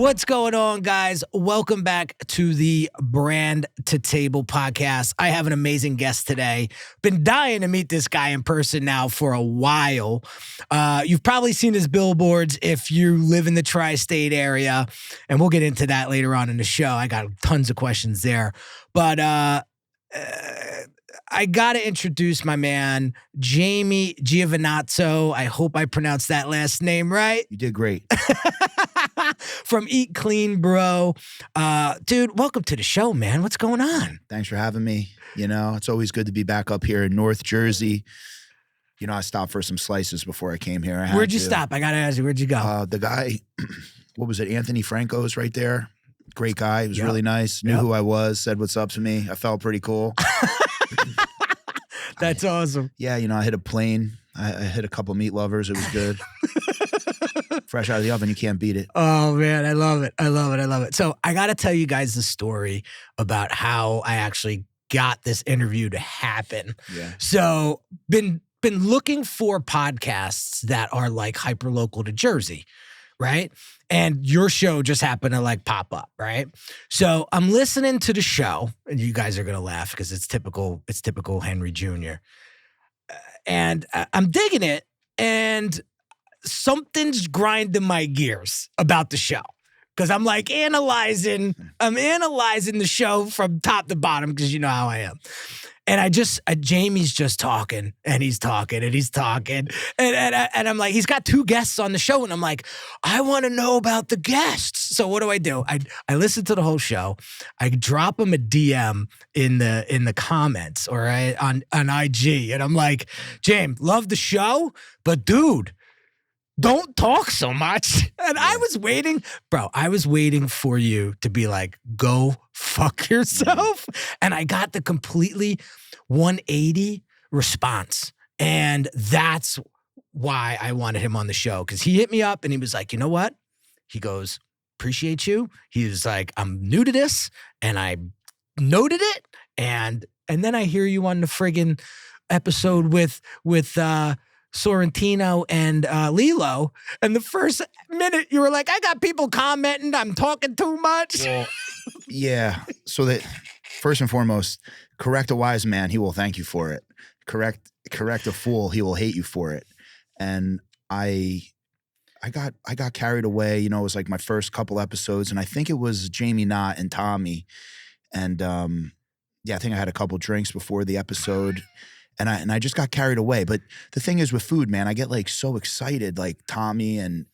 What's going on, guys? Welcome back to the Brand to Table podcast. I have an amazing guest today. Been dying to meet this guy in person now for a while. You've probably seen his billboards if you live in the tri-state area, and we'll get into that later on in the show. I got tons of questions there. But I got to introduce my man, Jamie Giovinazzo. I hope I pronounced that last name right. You did great. From Eat Clean, bro. Dude, welcome to the show, man. What's going on? Thanks for having me. You know, it's always good to be back up here in North Jersey. You know, I stopped for some slices before I came here. Where'd you stop? I got to ask you, where'd you go? The guy, what was it? Anthony Franco's right there. Great guy. He was really nice. Knew who I was, said what's up to me. I felt pretty cool. That's awesome. Yeah, you know, I hit a plane. I hit a couple meat lovers. It was good. Fresh out of the oven, you can't beat it. Oh, man, I love it. I love it. I love it. So I got to tell you guys the story about how I actually got this interview to happen. Yeah. So been looking for podcasts that are like hyper local to Jersey, right? And your show just happened to like pop up, right? So I'm listening to the show, and you guys are gonna laugh because it's typical Henry Jr. And I'm digging it, and something's grinding my gears about the show. Because I'm like analyzing the show from top to bottom, because you know how I am. And Jamie's just talking, and he's talking, and he's talking. And I'm like, he's got two guests on the show, and I'm like, I want to know about the guests. So what do? I listen to the whole show. I drop him a DM in the comments or on IG, and I'm like, James, love the show, but dude, don't talk so much. And I was waiting for you to be like, go fuck yourself. And I got the completely 180 response. And that's why I wanted him on the show. Because he hit me up and he was like, you know what? He goes, appreciate you. He was like, I'm new to this. And I noted it. And then I hear you on the friggin' episode with Sorrentino and Lilo, and the first minute you were like, I got people commenting I'm talking too much. Well, yeah. So that first and foremost, correct a wise man, he will thank you for it. Correct a fool, he will hate you for it. And I got carried away. You know, it was like my first couple episodes, and I think it was Jamie Knott and Tommy. And yeah, I think I had a couple drinks before the episode. And I just got carried away. But the thing is with food, man, I get like so excited, like Tommy and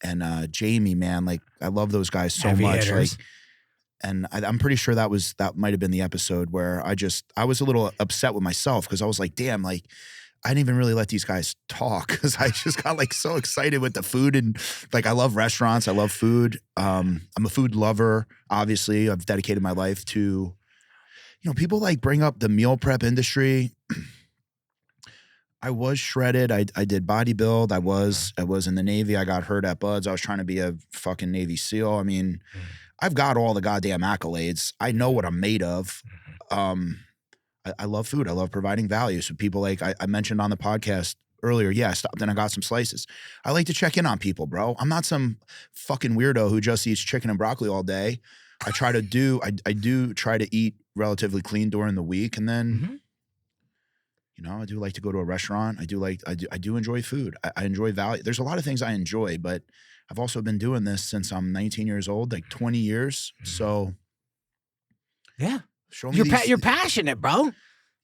Jamie, man. Like I love those guys so much. Like, and I'm pretty sure that might've been the episode where I was a little upset with myself because I was like, damn, like I didn't even really let these guys talk because I just got like so excited with the food. And like, I love restaurants. I love food. I'm a food lover. Obviously, I've dedicated my life to, you know, people like bring up the meal prep industry. I was shredded. I did bodybuild. I was in the Navy. I got hurt at Buds. I was trying to be a fucking Navy SEAL. I mean, I've got all the goddamn accolades. I know what I'm made of. I love food. I love providing value. So people like I mentioned on the podcast earlier, yeah, I stopped and I got some slices. I like to check in on people, bro. I'm not some fucking weirdo who just eats chicken and broccoli all day. I do try to eat relatively clean during the week, and then you know, I do like to go to a restaurant. I do enjoy food. I enjoy value. There's a lot of things I enjoy, but I've also been doing this since I'm 19 years old, like 20 years. So yeah, show me you're passionate, bro.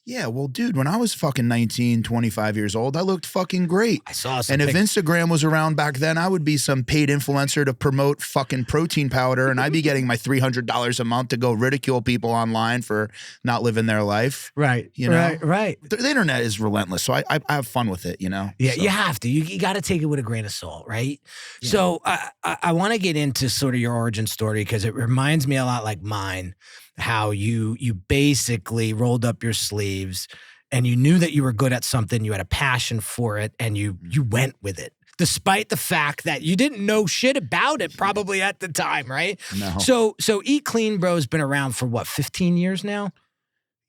Yeah, well, dude, when I was fucking 19, 25 years old, I looked fucking great. I saw some. And if Instagram was around back then, I would be some paid influencer to promote fucking protein powder, and I'd be getting my $300 a month to go ridicule people online for not living their life. Right. You know? Right. The internet is relentless, so I have fun with it, you know? Yeah, so. you have to. You got to take it with a grain of salt, right? Yeah. So I want to get into sort of your origin story because it reminds me a lot like mine. How you basically rolled up your sleeves and you knew that you were good at something, you had a passion for it, and you went with it, despite the fact that you didn't know shit about it probably at the time, right? No. So Eat Clean Bro has been around for what, 15 years now?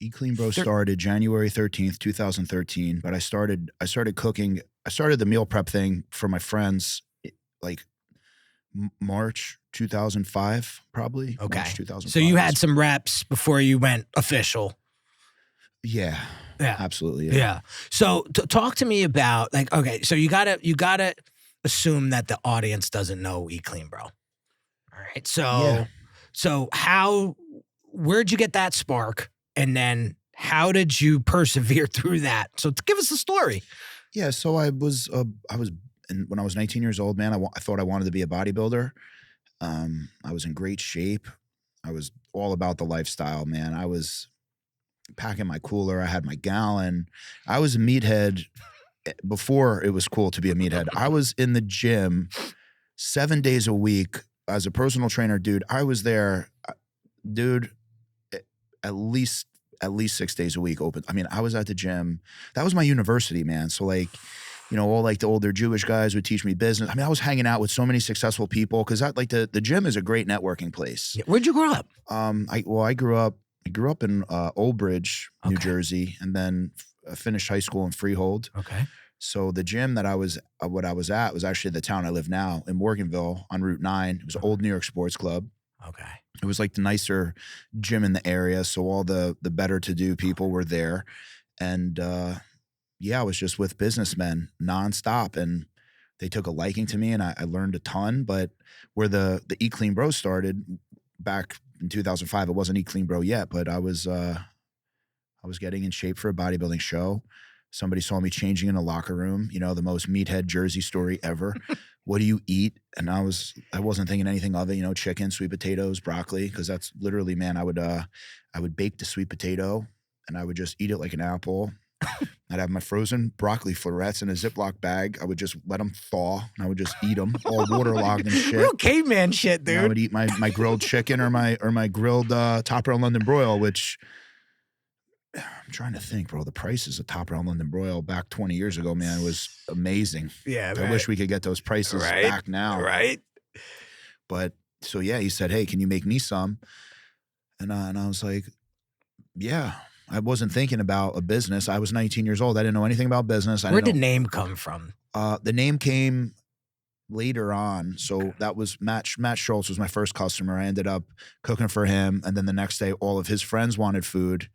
Eat Clean Bro started January 13th, 2013, but I started cooking. I started the meal prep thing for my friends like March 2005, probably. Okay. March 2005. So you had some reps before you went official. Yeah. Yeah. Absolutely. Yeah. So talk to me about like, okay, so you gotta assume that the audience doesn't know Eat Clean Bro. All right. Yeah. So where'd you get that spark? And then how did you persevere through that? So give us the story. Yeah. So when I was 19 years old, man, I thought I wanted to be a bodybuilder. I was in great shape. I was all about the lifestyle, man. I was packing my cooler. I had my gallon. I was a meathead before it was cool to be a meathead. I was in the gym 7 days a week as a personal trainer, dude. I was there, dude, at least 6 days a week open. I mean, I was at the gym. That was my university, man. So like, you know, all like the older Jewish guys would teach me business. I mean, I was hanging out with so many successful people because the gym is a great networking place. Yeah. Where'd you grow up? I grew up in Old Bridge, New Okay. Jersey, and then finished high school in Freehold. Okay. So the gym that I was at was actually the town I live now in Morganville on Route 9. It was an old New York Sports Club. Okay. It was like the nicer gym in the area. So all the better to do people were there. And I was just with businessmen nonstop. And they took a liking to me and I learned a ton. But where the Eat Clean Bro started back in 2005, it wasn't Eat Clean Bro yet, but I was getting in shape for a bodybuilding show. Somebody saw me changing in a locker room, you know, the most meathead Jersey story ever. What do you eat? And I wasn't thinking anything of it, you know, chicken, sweet potatoes, broccoli, because that's literally, man, I would bake the sweet potato and I would just eat it like an apple. I'd have my frozen broccoli florets in a Ziploc bag. I would just let them thaw and I would just eat them all waterlogged and shit. Real caveman shit, dude. And I would eat my grilled chicken or my grilled top rail London broil, which I'm trying to think, bro. The prices of top rail London broil back 20 years ago, man, was amazing. Yeah, I wish we could get those prices back now. Right. But so yeah, he said, "Hey, can you make me some?" And I was like, "Yeah." I wasn't thinking about a business. I was 19 years old. I didn't know anything about business. Where did the name come from? The name came later on. So that was Matt Schultz was my first customer. I ended up cooking for him. And then the next day, all of his friends wanted food.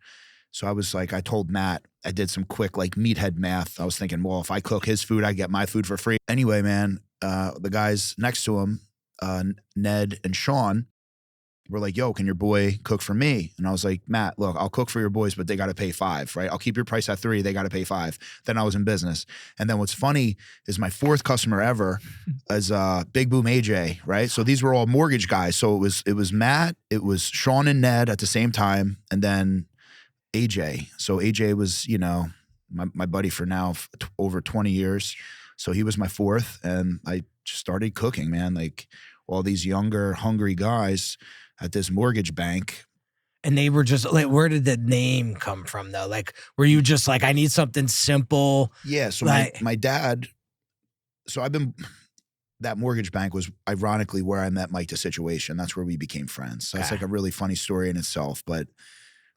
So I was like, I told Matt, I did some quick like meathead math. I was thinking, well, if I cook his food, I get my food for free. Anyway, man, the guys next to him, Ned and Sean, were like, yo, can your boy cook for me? And I was like, Matt, look, I'll cook for your boys, but they got to pay $5, right? I'll keep your price at $3. They got to pay $5. Then I was in business. And then what's funny is my fourth customer ever is Big Boom AJ, right? So these were all mortgage guys. So it was Matt, it was Sean and Ned at the same time. And then AJ. So AJ was, you know, my buddy for now over 20 years. So he was my fourth. And I just started cooking, man. Like all these younger, hungry guys at this mortgage bank. And they were just like, where did the name come from though? Like, were you just like, I need something simple? Yeah. So like, my dad, so that mortgage bank was ironically where I met Mike the Situation. That's where we became friends. So it's like a really funny story in itself. But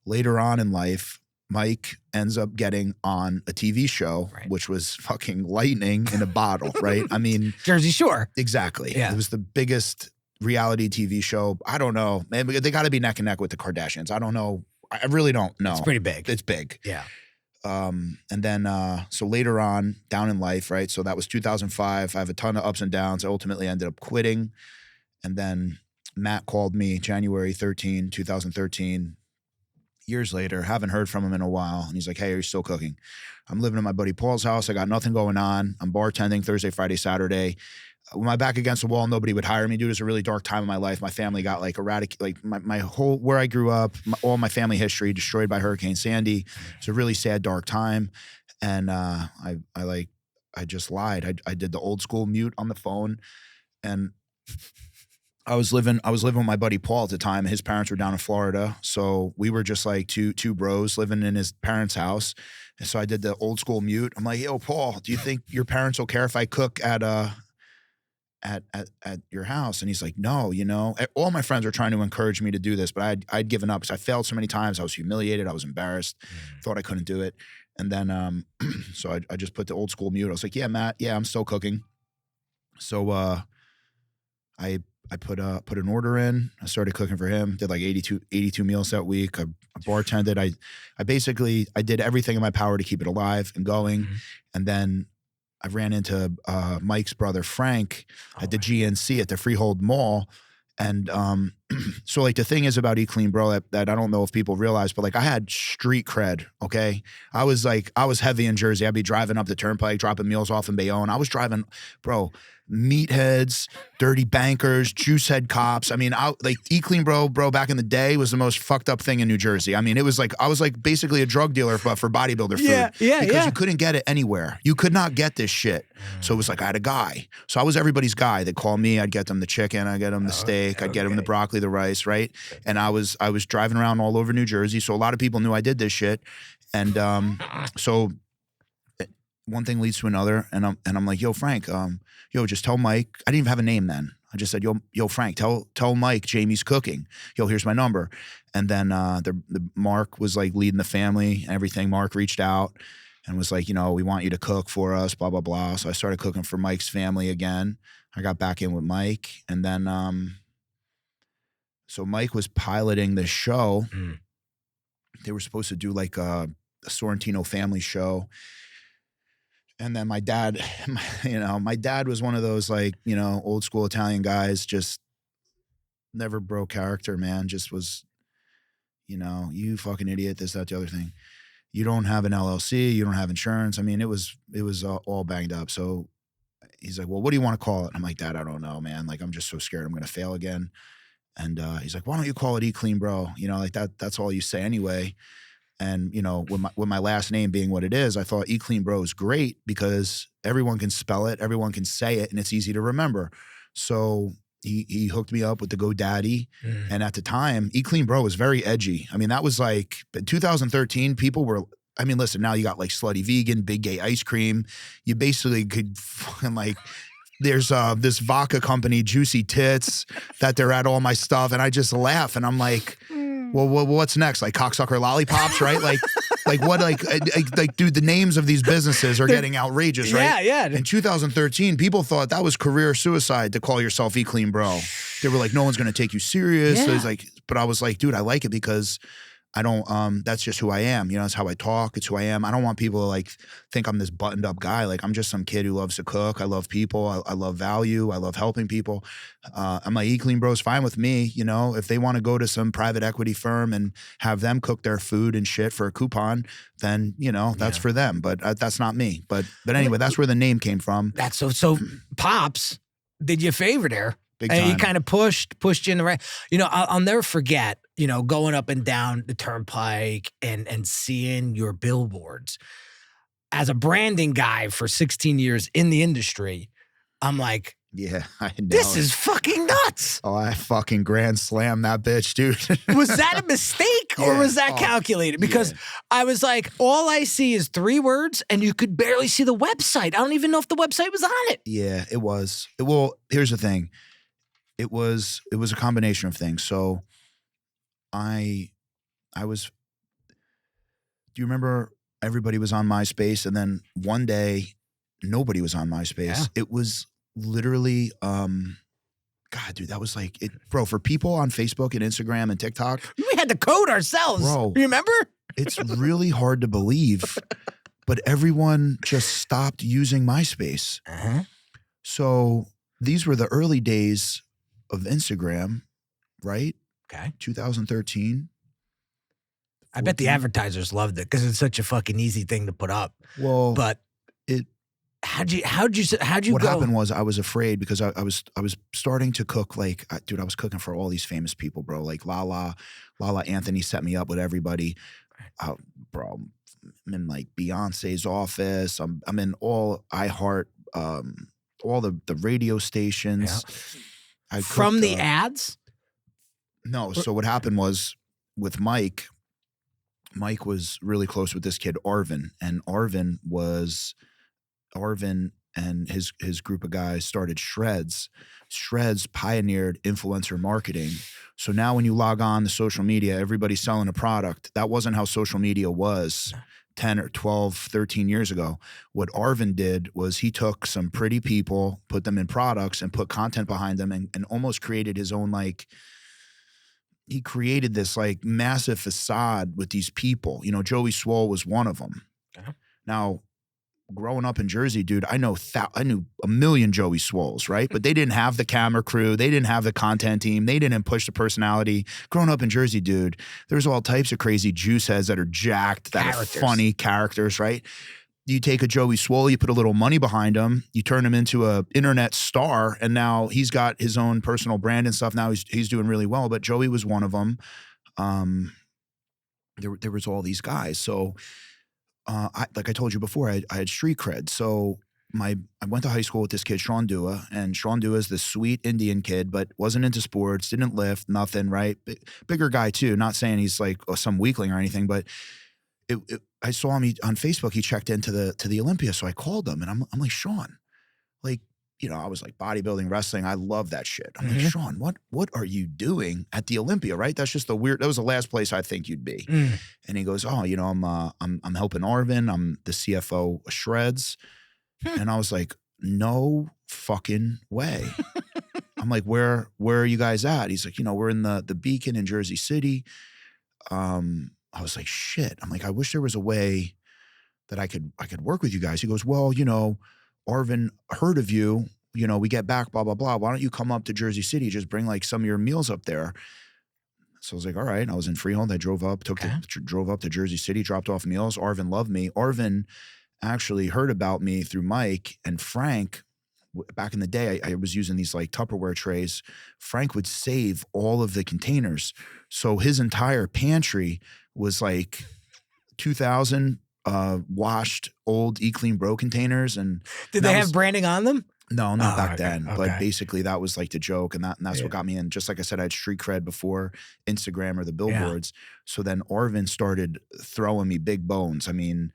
later on in life, Mike ends up getting on a TV show, right, which was fucking lightning in a bottle, right? I mean, Jersey Shore. Exactly. Yeah. It was the biggest reality TV show. I don't know, man. They got to be neck and neck with the Kardashians. I don't know. I really don't know. It's pretty big. It's big. Yeah. And then, so later on down in life, right? So that was 2005. I have a ton of ups and downs. I ultimately ended up quitting. And then Matt called me January 13, 2013. Years later, haven't heard from him in a while. And he's like, hey, are you still cooking? I'm living in my buddy Paul's house. I got nothing going on. I'm bartending Thursday, Friday, Saturday. With my back against the wall, nobody would hire me. Dude, it was a really dark time in my life. My family got like erratic, like my whole, where I grew up, all my family history destroyed by Hurricane Sandy. It's a really sad, dark time. And I just lied. I did the old school mute on the phone. And I was living with my buddy Paul at the time. His parents were down in Florida. So we were just like two bros living in his parents' house. And so I did the old school mute. I'm like, yo, Paul, do you think your parents will care if I cook at your house? And he's like, no, you know, all my friends were trying to encourage me to do this, but I'd given up because I failed so many times. I was humiliated. I was embarrassed, thought I couldn't do it. And then, so I just put the old school mute. I was like, yeah, Matt, yeah, I'm still cooking. So, put an order in. I started cooking for him. Did like 82 meals that week. I bartended. I did everything in my power to keep it alive and going. Mhm. And then I ran into Mike's brother Frank at the GNC at the Freehold Mall. And so like the thing is about Eat Clean Bro that I don't know if people realize, but like I had street cred, okay? I was heavy in Jersey. I'd be driving up the turnpike, dropping meals off in Bayonne. I was driving, bro, meatheads, dirty bankers, juice head cops. I mean, like Eat Clean Bro back in the day was the most fucked up thing in New Jersey. I mean, it was like, I was like basically a drug dealer, but for bodybuilder food. Because you couldn't get it anywhere. You could not get this shit. So it was like, I had a guy. So I was everybody's guy. They'd call me, I'd get them the chicken, I'd get them the steak, I'd get them the broccoli, the rice, right? And I was driving around all over New Jersey. So a lot of people knew I did this shit. And so one thing leads to another, and I'm like, yo, Frank, just tell Mike. I didn't even have a name then. I just said, yo, Frank, tell Mike Jamie's cooking. Yo, here's my number. And then the Mark was like leading the family and everything. Mark reached out and was like, we want you to cook for us, blah, blah, blah. So I started cooking for Mike's family again. I got back in with Mike. And then, so Mike was piloting this show. Mm. They were supposed to do like a Sorrentino family show. And then my dad, my dad was one of those like, old school Italian guys, just never broke character, man. Just was, you fucking idiot, this, that, the other thing. You don't have an LLC, you don't have insurance. I mean, it was all banged up. So he's like, well, what do you want to call it? I'm like, Dad, I don't know, man. Like, I'm just so scared I'm going to fail again. And he's like, why don't you call it Eat Clean Bro? Like that's all you say anyway. And, with my last name being what it is, I thought Eat Clean Bro is great because everyone can spell it, everyone can say it, and it's easy to remember. So he hooked me up with the GoDaddy. And at the time, Eat Clean Bro was very edgy. I mean, that was like, in 2013, people were, I mean, listen, now you got like Slutty Vegan, Big Gay Ice Cream. You basically could fucking like, there's this vodka company, Juicy Tits, that they're at all my stuff. And I just laugh and I'm like, well, what's next? Like cocksucker lollipops, right? Like what? Like, dude, the names of these businesses are getting outrageous, right? Yeah. In 2013, people thought that was career suicide to call yourself Eat Clean Bro. They were like, no one's gonna take you serious. Yeah. It was like, but I was like, dude, I like it because I don't, that's just who I am. It's how I talk. It's who I am. I don't want people to like think I'm this buttoned up guy. Like I'm just some kid who loves to cook. I love people. I love value. I love helping people. I'm like, Eat Clean Bro's fine with me. If they want to go to some private equity firm and have them cook their food and shit for a coupon, then, that's for them. But that's not me. But anyway, that's where the name came from. That's so Pops did you a favor there. Big And time. he kind of pushed you in the right. I'll never forget, going up and down the turnpike and seeing your billboards. As a branding guy for 16 years in the industry, I'm like, Yeah, I know. this is fucking nuts. Oh, I fucking grand slammed that bitch, dude. Was that a mistake or Yeah. was that calculated? Because I was like, all I see is 3 words and you could barely see the website. I don't even know if the website was on it. Yeah, it was. Well, here's the thing. It was a combination of things. So I was, do you remember everybody was on MySpace and then one day nobody was on MySpace? Yeah. It was literally, God, dude, that was like, bro, for people on Facebook and Instagram and TikTok. We had to code ourselves. Bro. You remember? It's really hard to believe, but everyone just stopped using MySpace. Uh-huh. So these were the early days of Instagram, right? Okay. 2013. I bet the advertisers loved it because it's such a fucking easy thing to put up. Well, But how'd you what go? happened was I was afraid because I was starting to cook like, dude, I was cooking for all these famous people, bro. Like Lala Anthony set me up with everybody. Bro, I'm in like Beyonce's office. I'm in all iHeart, all the radio stations. I From cooked, the ads? No. So what happened was with Mike was really close with this kid, Arvin. And Arvin and his group of guys started Shreds. Shreds pioneered influencer marketing. So now when you log on to social media, everybody's selling a product. That wasn't how social media was 10 or 12, 13 years ago. What Arvin did was he took some pretty people, put them in products and put content behind them and almost created his own, like, he created this like massive facade with these people. You know, Joey Swole was one of them. Okay. Now, growing up in Jersey, dude, I knew a million Joey Swoles, right? But they didn't have the camera crew. They didn't have the content team. They didn't push the personality. Growing up in Jersey, dude, there's all types of crazy juice heads that are jacked, that are funny characters, right? You take a Joey Swole, you put a little money behind him, you turn him into a internet star, and now he's got his own personal brand and stuff. Now he's doing really well, but Joey was one of them. There was all these guys. So like I told you before, I had street cred. So I went to high school with this kid, Sean Dua, and Sean Dua is this sweet Indian kid, but wasn't into sports, didn't lift, nothing, right? Bigger guy too. Not saying he's like some weakling or anything, but I saw him on Facebook. He checked into the Olympia, so I called him, and I'm like, Sean, like, you know, I was like bodybuilding, wrestling. I love that shit. I'm like, Sean, what are you doing at the Olympia? Right? That's just that was the last place I think you'd be. And he goes, oh, you know, I'm helping Arvin. I'm the CFO of Shreds. And I was like, no fucking way. I'm like, where are you guys at? He's like, you know, we're in the Beacon in Jersey City. I was like, shit. I'm like, I wish there was a way that I could work with you guys. He goes, well, you know, Arvin heard of you, you know, we get back, blah, blah, blah. Why don't you come up to Jersey City? Just bring like some of your meals up there. So I was like, all right. I was in Freehold. I drove up, drove up to Jersey City, dropped off meals. Arvin loved me. Arvin actually heard about me through Mike and Frank. Back in the day, I was using these like Tupperware trays. Frank would save all of the containers. So his entire pantry was like 2,000 washed old eClean Bro containers. And did they have branding on them? No, not back then. Okay. But basically that was like the joke. And that's what got me in. Just like I said, I had street cred before Instagram or the billboards. Yeah. So then Arvin started throwing me big bones. I mean,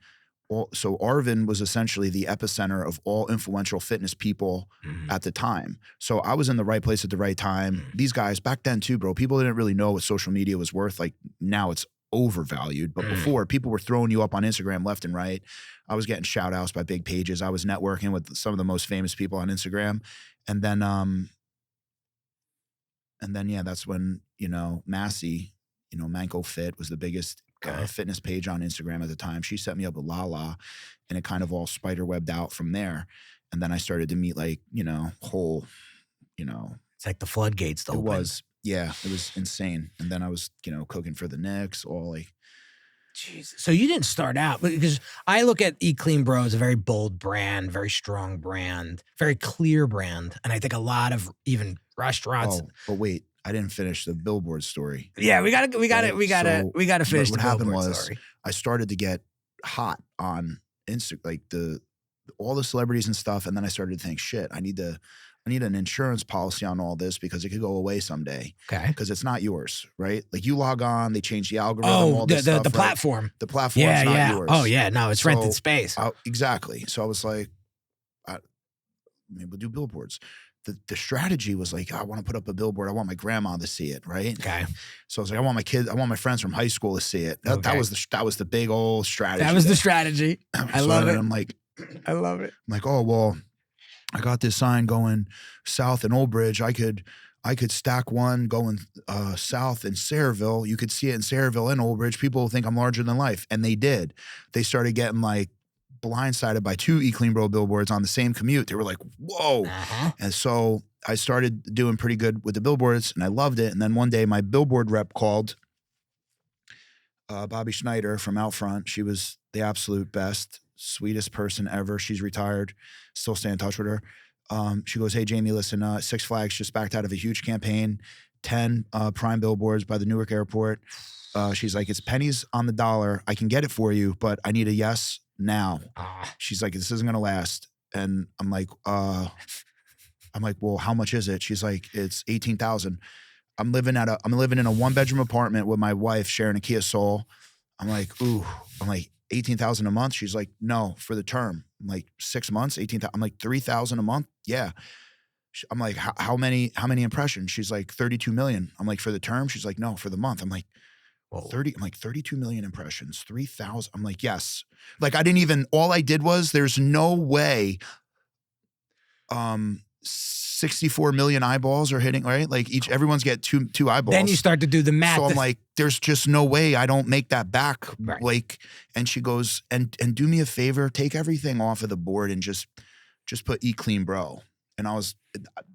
so Arvin was essentially the epicenter of all influential fitness people at the time. So I was in the right place at the right time. These guys back then too, bro, people didn't really know what social media was worth. Like now it's overvalued, but before people were throwing you up on Instagram left and right. I was getting shout outs by big pages. I was networking with some of the most famous people on Instagram. And then, yeah, that's when, you know, Massey, you know, Manco Fit was the biggest fitness page on Instagram at the time. She set me up with Lala, and it kind of all spider webbed out from there. And then I started to meet like, you know, whole, you know. It's like the floodgates opened. It was, yeah, it was insane. And then I was, you know, cooking for the Knicks, all like. Jesus. So you didn't start out, because I look at eClean Bro as a very bold brand, very strong brand, very clear brand. And I think a lot of even restaurants. Oh, but wait. I didn't finish the billboard story. Yeah, we got to finish the what happened billboard was story. I started to get hot on Insta, like all the celebrities and stuff, and then I started to think, shit, I need an insurance policy on all this because it could go away someday. Okay, because it's not yours, right? Like you log on, they change the algorithm. All this stuff, the platform. Right? The platform's not yours. Oh yeah, no, it's rented space. Exactly. So I was like, maybe we'll do billboards. The strategy was like, I want to put up a billboard. I want my grandma to see it, right? Okay. So I was like, I want my friends from high school to see it. That was the big old strategy. That was the strategy. I love it. I'm like, I love it. I'm like, oh well, I got this sign going south in Old Bridge. I could stack one going south in Sayreville. You could see it in Sayreville and Old Bridge. People will think I'm larger than life, and they did. They started getting like blindsided by 2 eClean Bro billboards on the same commute. They were like, whoa. And so I started doing pretty good with the billboards, and I loved it. And then one day my billboard rep called, Bobby Schneider from Outfront. She was the absolute best, sweetest person ever. She's retired, still stay in touch with her. She goes, hey, Jamie, listen, Six Flags just backed out of a huge campaign, 10 prime billboards by the Newark airport. She's like, it's pennies on the dollar. I can get it for you, but I need a yes now. She's like, this isn't gonna last. And I'm like, well, how much is it? She's like, it's 18,000. I'm living in a 1-bedroom apartment with my wife sharing a Kia Soul. I'm like, ooh. I'm like, 18,000 a month? She's like, no, for the term. I'm like, 6 months, 18,000. I'm like, 3,000 a month? Yeah. I'm like, how many impressions? She's like, 32 million. I'm like, for the term? She's like, no, for the month. I'm like, Whoa. 32 million impressions, 3,000. I'm like, yes. Like all I did was, there's no way 64 million eyeballs are hitting, right? Like everyone's get two eyeballs. Then you start to do the math. So I'm like, there's just no way I don't make that back. Right. Like, and she goes, and do me a favor, take everything off of the board and just put Eat Clean Bro. And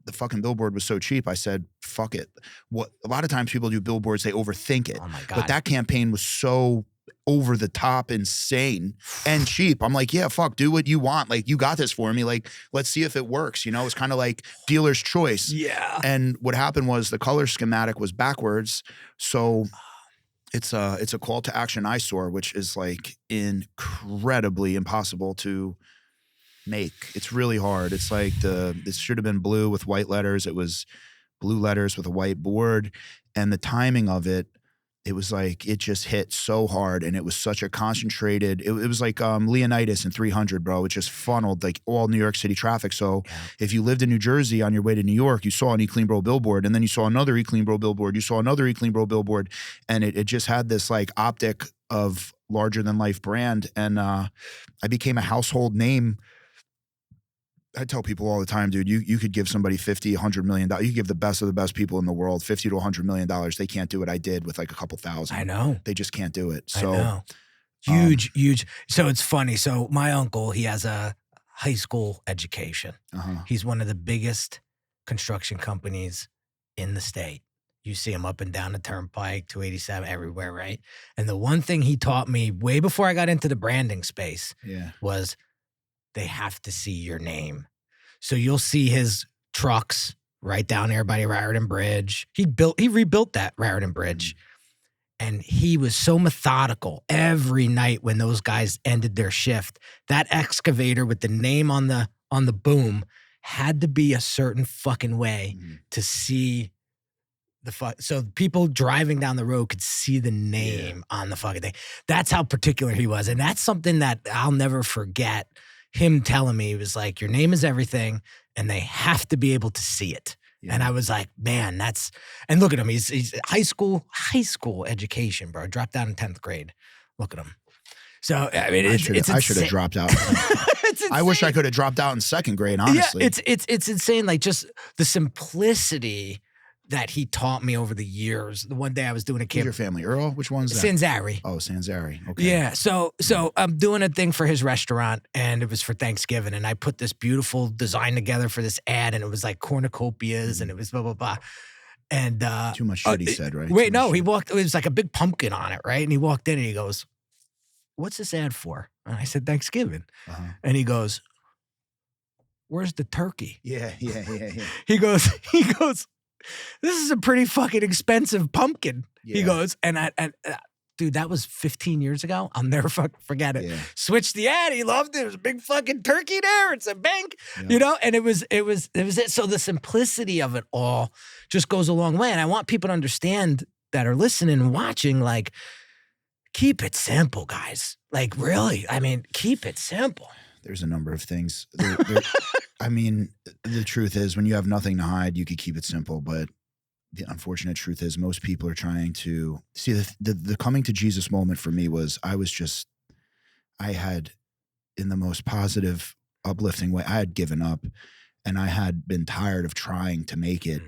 the fucking billboard was so cheap. I said, fuck it. A lot of times people do billboards, they overthink it. Oh my God. But that campaign was so over the top, insane, and cheap. I'm like, yeah, fuck, do what you want. Like, you got this for me. Like, let's see if it works. You know, it's kind of like dealer's choice. Yeah. And what happened was the color schematic was backwards. So it's a call to action eyesore, which is like incredibly impossible to make. It's really hard. It's like this should have been blue with white letters. It was blue letters with a white board, and the timing of it was like, it just hit so hard, and it was such a concentrated, it was like Leonidas in 300, bro. It just funneled like all New York City traffic. So if you lived in New Jersey on your way to New York, you saw an Eat Clean Bro billboard, and then you saw another Eat Clean Bro billboard, you saw another Eat Clean Bro billboard, and it just had this like optic of larger than life brand. And I became a household name. I tell people all the time, dude, you could give somebody $50, $100 million. You could give the best of the best people in the world $50 to $100 million. They can't do what I did with like a couple thousand. I know. They just can't do it. So I know. Huge. So it's funny. So my uncle, he has a high school education. He's one of the biggest construction companies in the state. You see him up and down the turnpike, 287, everywhere, right? And the one thing he taught me way before I got into the branding space was they have to see your name. So you'll see his trucks right down there by Raritan Bridge. He rebuilt that Raritan Bridge. And he was so methodical every night when those guys ended their shift. That excavator with the name on the boom had to be a certain fucking way to see so people driving down the road could see the name on the fucking thing. That's how particular he was. And that's something that I'll never forget. Him telling me, he was like, your name is everything, and they have to be able to see it. And I was like, man, and look at him. He's high school education, bro. Dropped out in 10th grade. Look at him. So, I mean, I should have dropped out. I wish I could have dropped out in 2nd grade, honestly. Yeah, it's insane. Like, just the simplicity that he taught me over the years. The one day I was doing a camp. Who's your family? Earl? Which one's that? Sanzari. Oh, Sanzari. Okay. Yeah. So I'm doing a thing for his restaurant, and it was for Thanksgiving, and I put this beautiful design together for this ad, and it was like cornucopias, and it was blah, blah, blah. And too much shit, he said, right? Wait, no, he walked, it was like a big pumpkin on it, right? And he walked in and he goes, what's this ad for? And I said, Thanksgiving. And he goes, where's the turkey? Yeah. He goes, this is a pretty fucking expensive pumpkin. He goes, and dude, that was 15 years ago. I'll never forget it. Switched the ad. He loved it. There was a big fucking turkey there. It's a bank, you know, and it was it. So the simplicity of it all just goes a long way. And I want people to understand that are listening and watching, like, keep it simple, guys. Like, really, I mean, keep it simple. There's a number of things. I mean, the truth is, when you have nothing to hide, you could keep it simple. But the unfortunate truth is, most people are trying to see the coming to Jesus moment for me was, I had, in the most positive, uplifting way, I had given up, and I had been tired of trying to make it.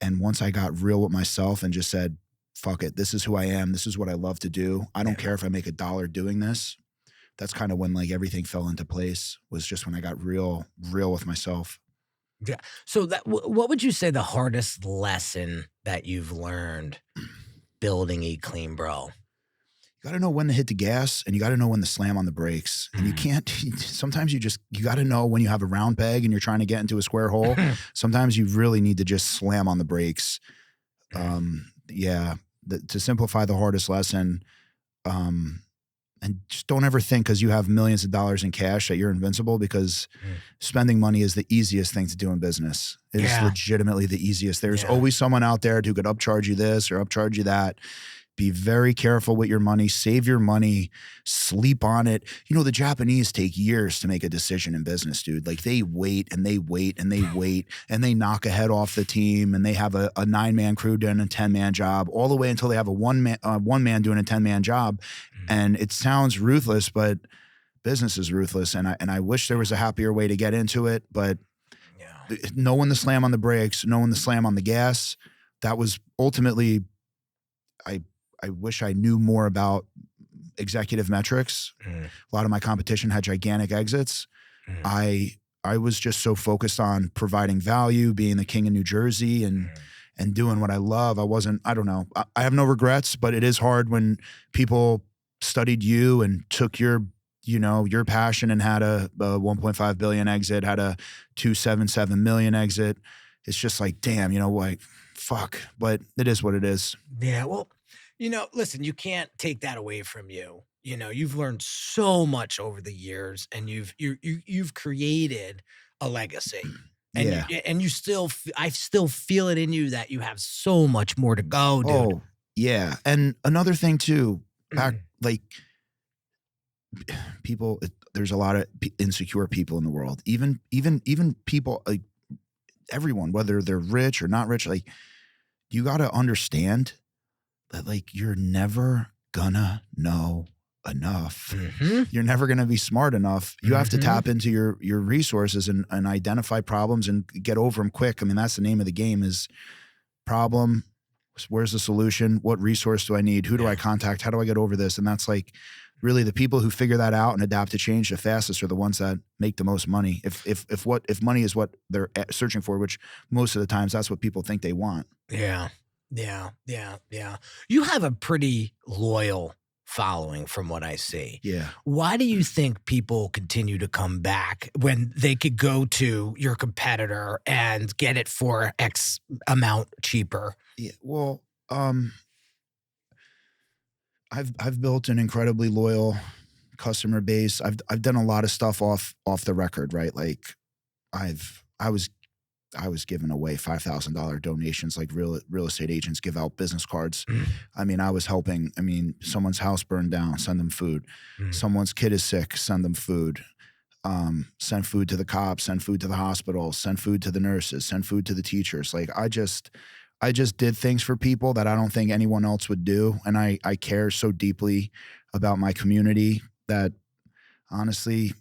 And once I got real with myself and just said, fuck it, this is who I am. This is what I love to do. I don't care if I make $1 doing this. That's kind of when, like, everything fell into place, was just when I got real with myself. Yeah. So what would you say the hardest lesson that you've learned building Eat Clean Bro? You got to know when to hit the gas, and you got to know when to slam on the brakes. And you can't, sometimes you got to know when you have a round peg and you're trying to get into a square hole. Sometimes you really need to just slam on the brakes. To simplify the hardest lesson, and just don't ever think because you have millions of dollars in cash that you're invincible, because spending money is the easiest thing to do in business. It is legitimately the easiest. There's always someone out there who could upcharge you this or upcharge you that. Be very careful with your money. Save your money. Sleep on it. You know, the Japanese take years to make a decision in business, dude. Like they wait and they wait and they wait and they knock a head off the team and they have a 9-man crew doing a 10-man job all the way until they have a one man doing a 10-man job. And it sounds ruthless, but business is ruthless. And I wish there was a happier way to get into it, but knowing the slam on the brakes, knowing the slam on the gas, that was ultimately, I wish I knew more about executive metrics. A lot of my competition had gigantic exits. I was just so focused on providing value, being the king of New Jersey and doing what I love. I don't know. I have no regrets, but it is hard when people studied you and took your passion and had a 1.5 billion exit, had a 277 million exit. It's just like, damn, like, fuck, but it is what it is. Yeah. Well, listen, you can't take that away from you. You've learned so much over the years and you've created a legacy. And I still feel it in you that you have so much more to go, dude. Oh, yeah. And another thing too, like people, there's a lot of insecure people in the world. Even people, like everyone, whether they're rich or not rich, like you got to understand that like you're never gonna know enough. You're never gonna be smart enough. You have to tap into your resources and identify problems and get over them quick. I mean, that's the name of the game is problem. Where's the solution? What resource do I need? Who do I contact? How do I get over this? And that's like really the people who figure that out and adapt to change the fastest are the ones that make the most money. If money is what they're searching for, which most of the times that's what people think they want. Yeah. You have a pretty loyal following from what I see. Yeah. Why do you think people continue to come back when they could go to your competitor and get it for X amount cheaper? Yeah. Well, I've built an incredibly loyal customer base. I've done a lot of stuff off the record, right? Like I was giving away $5,000 donations like real estate agents give out business cards. I mean, I was helping. I mean, someone's house burned down, send them food. Someone's kid is sick, send them food. Send food to the cops, send food to the hospital, send food to the nurses, send food to the teachers. Like I just did things for people that I don't think anyone else would do. And I care so deeply about my community that honestly,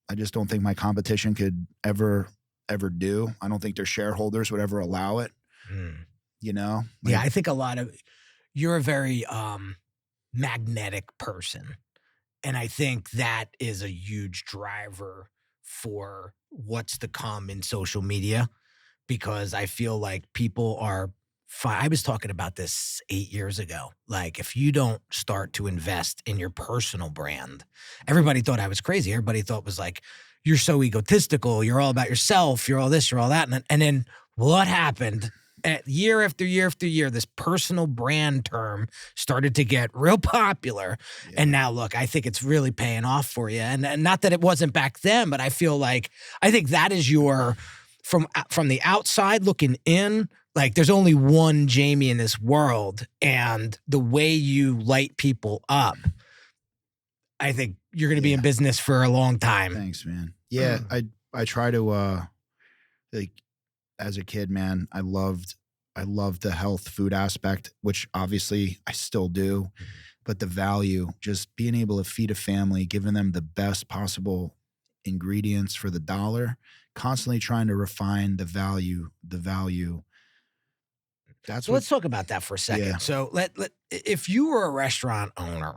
I just don't think my competition could ever do. I don't think their shareholders would ever allow it. Like, I think you're a very magnetic person. And I think that is a huge driver for what's to come in social media, because I feel like people are I was talking about this 8 years ago. Like if you don't start to invest in your personal brand, everybody thought I was crazy. Everybody thought it was like, you're so egotistical. You're all about yourself. You're all this, you're all that. And then what happened? Year after year after year, this personal brand term started to get real popular. Yeah. And now look, I think it's really paying off for you. And not that it wasn't back then, but I think that is from the outside looking in, like there's only one Jamie in this world, and the way you light people up, I think you're going to be in business for a long time. Thanks, man. Yeah. I try to, like as a kid, man, I loved the health food aspect, which obviously I still do, but the value, just being able to feed a family, giving them the best possible ingredients for the dollar, constantly trying to refine the value. Let's talk about that for a second. Yeah. So if you were a restaurant owner,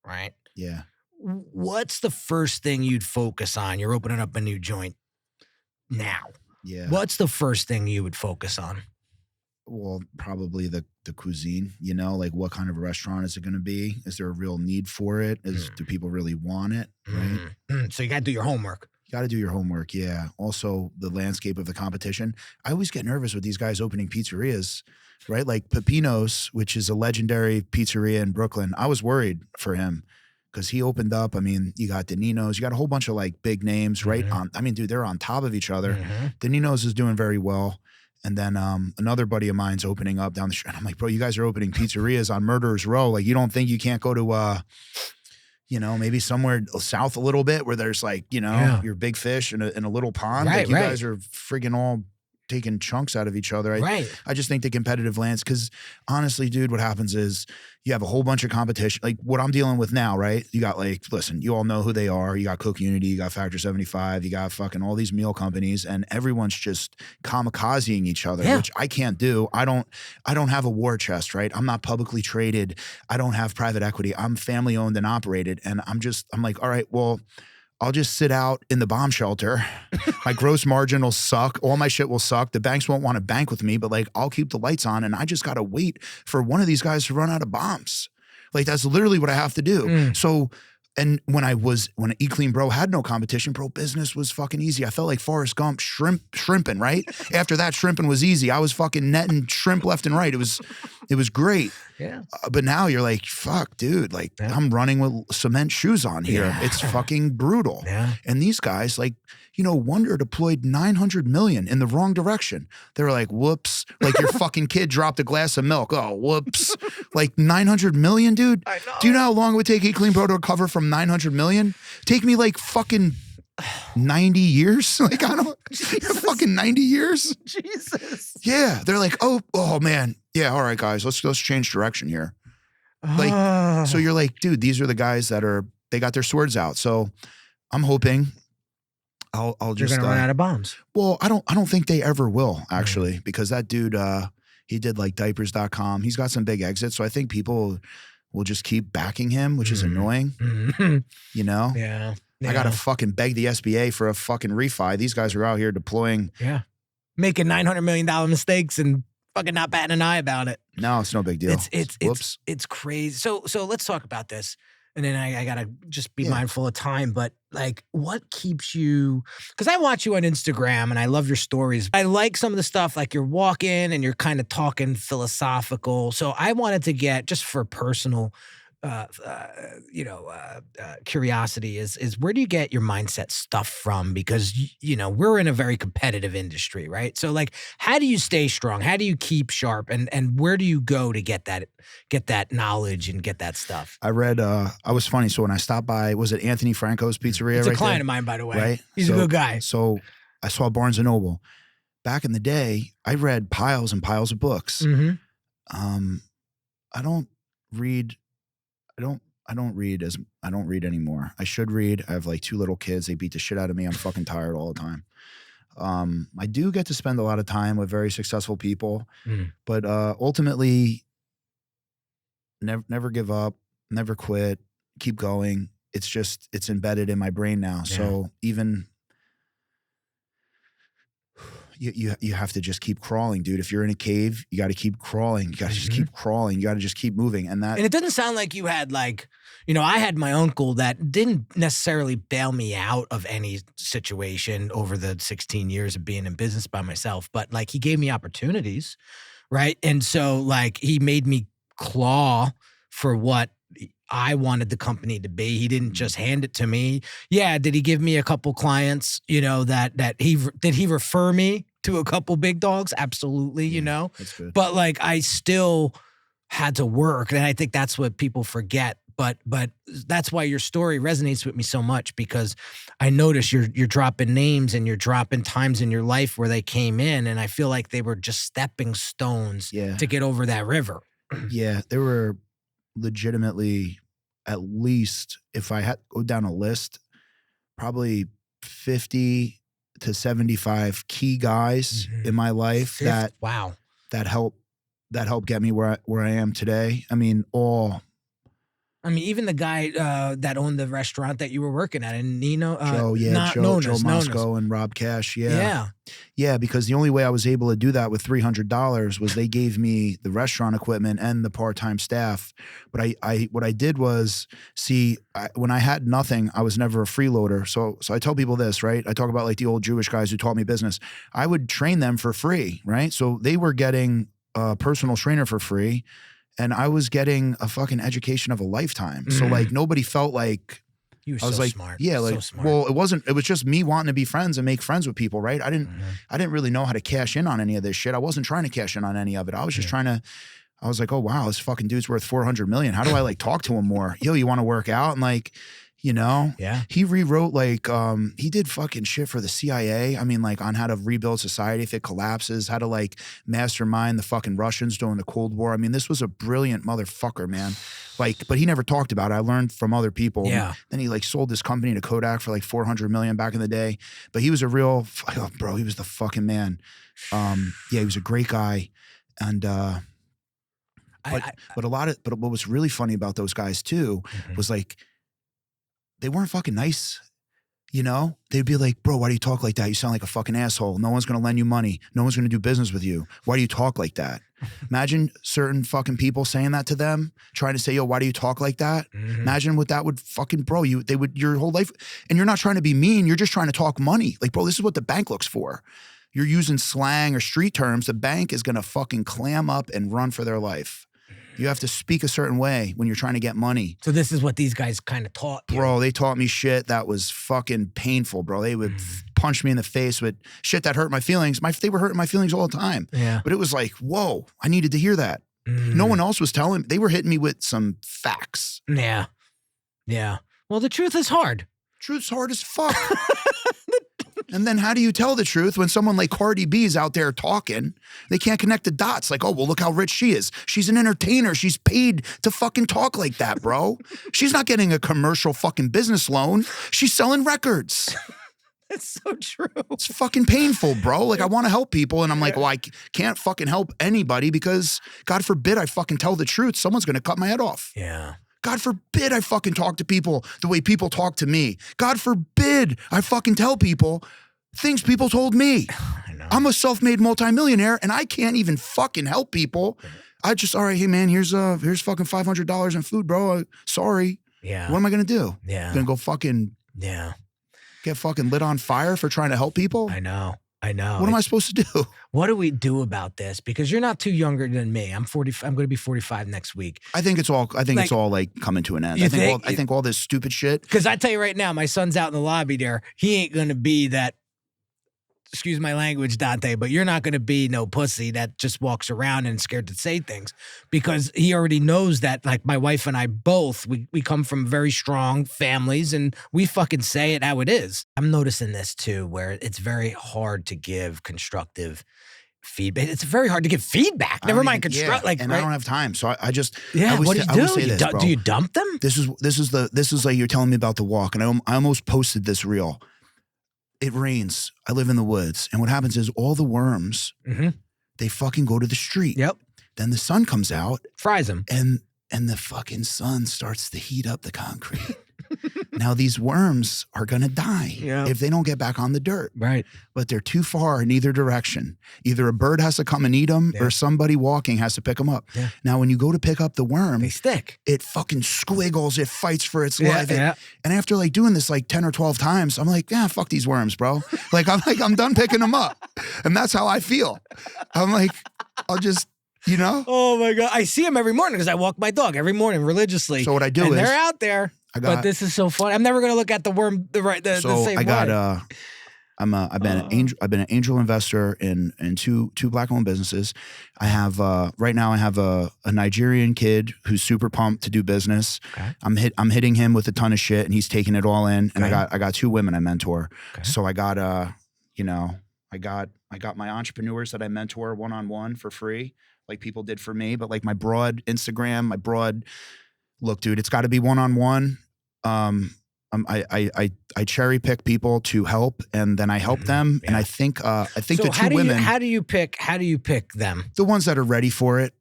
right? Yeah. What's the first thing you'd focus on? You're opening up a new joint now. Yeah. What's the first thing you would focus on? Well, probably the cuisine, like what kind of a restaurant is it going to be? Is there a real need for it? Do people really want it? Right. So you got to do your homework. You got to do your homework. Yeah. Also the landscape of the competition. I always get nervous with these guys opening pizzerias, right? Like Peppino's, which is a legendary pizzeria in Brooklyn. I was worried for him because he opened up. I mean, you got Danino's, you got a whole bunch of like big names, right? Dude, they're on top of each other. Danino's is doing very well. And then another buddy of mine's opening up down the street. I'm like, bro, you guys are opening pizzerias on Murderers Row. Like, you don't think you can't go to, you know, maybe somewhere south a little bit where there's like, you know, your big fish in a little pond. Like you guys are friggin' all taking chunks out of each other. I just think the competitive lands, because honestly, dude, what happens is you have a whole bunch of competition. Like what I'm dealing with now, right? You got like, listen, you all know who they are. You got Cook Unity, you got Factor 75, you got fucking all these meal companies, and everyone's just kamikazing each other, which I can't do. I don't have a war chest, right? I'm not publicly traded. I don't have private equity. I'm family owned and operated. And I'm like, all right, well, I'll just sit out in the bomb shelter. My gross margin will suck. All my shit will suck. The banks won't want to bank with me, but like I'll keep the lights on, and I just got to wait for one of these guys to run out of bombs. Like that's literally what I have to do. So, and when Eat Clean Bro had no competition, bro, business was fucking easy. I felt like Forrest Gump shrimping, right? After that, shrimping was easy. I was fucking netting shrimp left and right. It was great. Yeah. But now you're like, fuck, dude, like I'm running with cement shoes on here. Yeah. It's fucking brutal. Yeah. And these guys, like, you know, Wonder deployed 900 million in the wrong direction. They were like, whoops. Like your fucking kid dropped a glass of milk. Oh, whoops. Like 900 million, dude. I know. Do you know how long it would take Eat Clean Bro to recover from 900 million? Take me like fucking 90 years. Like I don't fucking 90 years. Jesus. Yeah. They're like, oh man. Yeah. All right, guys, let's change direction here. Like, so you're like, dude, these are the guys they got their swords out. So I'm hoping I'll just You're gonna run out of bombs. Well, I don't think they ever will, actually, because that dude, he did like diapers.com. He's got some big exits. So I think people will just keep backing him, which is annoying. You know? Yeah. I gotta fucking beg the SBA for a fucking refi. These guys are out here deploying. Yeah. Making $900 million mistakes and fucking not batting an eye about it. No, it's no big deal. It's crazy. So let's talk about this. And then I gotta just be mindful of time. But like, what keeps you? Because I watch you on Instagram and I love your stories. I like some of the stuff, like you're walking and you're kind of talking philosophical. So I wanted to get, just for personal, curiosity, is where do you get your mindset stuff from? Because you know we're in a very competitive industry, right? So like, how do you stay strong? How do you keep sharp? And where do you go to get that knowledge and get that stuff? I read. I was funny. So when I stopped by, was it Anthony Franco's Pizzeria? It's a client of mine, by the way. Right, he's a good guy. So I saw Barnes and Noble. Back in the day, I read piles and piles of books. I don't read. I don't read anymore. I should read. I have like 2 little kids. They beat the shit out of me. I'm fucking tired all the time. I do get to spend a lot of time with very successful people, but ultimately, never give up, never quit, keep going. It's embedded in my brain now. Yeah. So even you have to just keep crawling, dude. If you're in a cave, you got to keep crawling. You got to just keep crawling. You got to just keep moving. And it doesn't sound like you had like, you know, I had my uncle that didn't necessarily bail me out of any situation over the 16 years of being in business by myself, but like he gave me opportunities, right? And so like he made me claw for what I wanted the company to be. He didn't just hand it to me. Yeah, did he give me a couple clients, you know, did he refer me to a couple big dogs? Absolutely, you know. That's good. But like I still had to work, and I think that's what people forget. But that's why your story resonates with me so much, because I notice you're dropping names and you're dropping times in your life where they came in, and I feel like they were just stepping stones to get over that river. Yeah, they were legitimately, at least if I had to go down a list, probably 50 to 75 key guys in my life that helped get me where I am today. I mean, even the guy that owned the restaurant that you were working at, and Joe Mosco and Rob Cash. Yeah, because the only way I was able to do that with $300 was they gave me the restaurant equipment and the part-time staff. But what I did was, when I had nothing, I was never a freeloader. So I tell people this, right? I talk about like the old Jewish guys who taught me business. I would train them for free, right? So they were getting a personal trainer for free, and I was getting a fucking education of a lifetime. So like nobody felt like You were I was so like, smart. yeah, like, So smart. well, it was just me wanting to be friends and make friends with people, right? I didn't really know how to cash in on any of this shit. I wasn't trying to cash in on any of it. I was just trying to, I was like, oh wow, this fucking dude's worth 400 million. How do I like talk to him more? Yo, you want to work out? And like, you know, he rewrote like, he did fucking shit for the CIA. I mean, like on how to rebuild society if it collapses, how to like mastermind the fucking Russians during the Cold War. I mean, this was a brilliant motherfucker, man. Like, but he never talked about it. I learned from other people. Yeah. Then he like sold this company to Kodak for like 400 million back in the day. But he was a real, oh, bro, he was the fucking man. Yeah, he was a great guy. And, but what was really funny about those guys too was like, they weren't fucking nice. You know, they'd be like, bro, why do you talk like that? You sound like a fucking asshole. No one's going to lend you money. No one's going to do business with you. Why do you talk like that? Imagine certain fucking people saying that to them, trying to say, yo, why do you talk like that? Imagine what that would fucking, bro, they would, your whole life, and you're not trying to be mean. You're just trying to talk money. Like, bro, this is what the bank looks for. You're using slang or street terms. The bank is going to fucking clam up and run for their life. You have to speak a certain way when you're trying to get money. So this is what these guys kind of taught you. Bro, they taught me shit that was fucking painful, bro. They would punch me in the face with shit that hurt my feelings. They were hurting my feelings all the time. Yeah. But it was like, whoa, I needed to hear that. No one else was telling me. They were hitting me with some facts. Yeah. Yeah. Well, the truth is hard. Truth's hard as fuck. And then how do you tell the truth when someone like Cardi B is out there talking? They can't connect the dots. Like, oh, well, look how rich she is. She's an entertainer. She's paid to fucking talk like that, bro. She's not getting a commercial fucking business loan. She's selling records. That's so true. It's fucking painful, bro. Like, I want to help people. And I'm like, well, I can't fucking help anybody because God forbid I fucking tell the truth. Someone's going to cut my head off. Yeah. God forbid I fucking talk to people the way people talk to me. God forbid I fucking tell people things people told me. I know. I'm a self-made multimillionaire and I can't even fucking help people. I just, all right, hey man, here's fucking $500 in food, bro. Sorry. Yeah. What am I going to do? Yeah. Gonna go fucking get fucking lit on fire for trying to help people? I know. What am I supposed to do? What do we do about this? Because you're not too younger than me. I'm 40. I'm going to be 45 next week. I think it's all like coming to an end. I think all this stupid shit. Because I tell you right now, my son's out in the lobby there. He ain't going to be that, excuse my language, Dante, but you're not going to be no pussy that just walks around and scared to say things, because he already knows that, like my wife and I both, we come from very strong families and we fucking say it how it is. I'm noticing this too, where it's very hard to give constructive feedback. It's very hard to give feedback. Never mind construct. I don't have time. So I just, what do you do? Say this, bro. Do you dump them? This is like you're telling me about the walk. And I almost posted this reel. It rains. I live in the woods. And what happens is all the worms, they fucking go to the street. Yep. Then the sun comes out. Fries them. And the fucking sun starts to heat up the concrete. Now these worms are going to die if they don't get back on the dirt. Right. But they're too far in either direction. Either a bird has to come and eat them or somebody walking has to pick them up. Yeah. Now, when you go to pick up the worm, they stick. It fucking squiggles. It fights for its life. Yeah. And after like doing this like 10 or 12 times, I'm like, yeah, fuck these worms, bro. I'm done picking them up. And that's how I feel. I'm like, I'll just, you know? Oh my God. I see them every morning because I walk my dog every morning religiously. So what I do is they're out there. But this is so fun. I'm never going to look at the worm the same way. I've been an angel investor in two black-owned businesses. I have right now I have a Nigerian kid who's super pumped to do business. Okay. I'm hitting him with a ton of shit and he's taking it all in. And I got two women I mentor. Okay. So I got I got my entrepreneurs that I mentor one-on-one for free, like people did for me. But like my broad Instagram, look, dude, it's got to be one-on-one. I cherry pick people to help, and then I help them. Yeah. And I think the two women. How do you pick them? The ones that are ready for it.